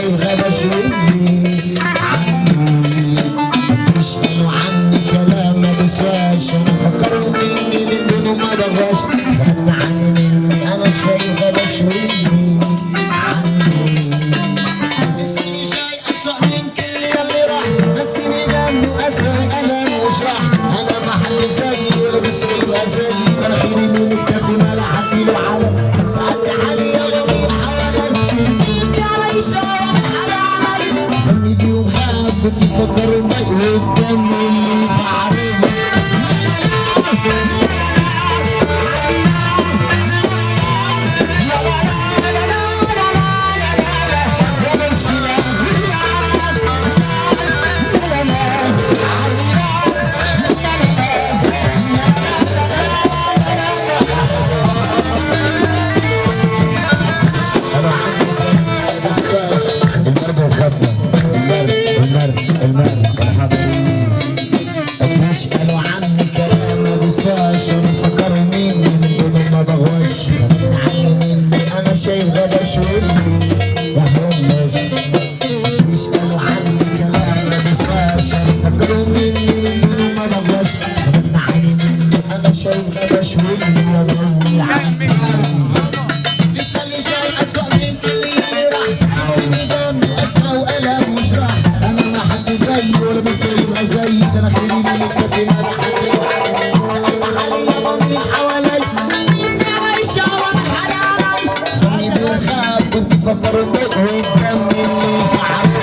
شايف غبش مني عني بيسألوا عني كلام ما بسواش انا فكروا مني من دونه ما بغاش غنى عني مني انا شايف غبش مني عني لسه اللي جاي اسوأ من كل يلي راح نسيني دمه اسوأ انا مش راح انا ما حد زيي ولا بيسوي زيي انا خيري من الكافي ما لا حد له علم سألت حالي يا ضمير زني بيهم خاف كنت بفكر مضايق والدم اللي في عريض بيسألوا عني كلام ما بيسواش فكروا مني من دون ما بغواش غنى عني مني انا شايف غبش مني وهم بس بيسألوا عني كلام ما بيسواش فكروا مني من دون ما بغواش غنى عني مني انا شايف غبش مني وضوي عني لسه اللي جاي اسوأ من كل اللي راح نسيني دمي اسوأ وقلم مش راح انا ما حد زيي ولا بيسوي زيي ده انا خيري من الكافي ما لا حد له سألت حالي يا ضمير حوالي مين في عيشة ومن حلالي زني بيخاف كنت فكر مضايق والدم اللي في عرض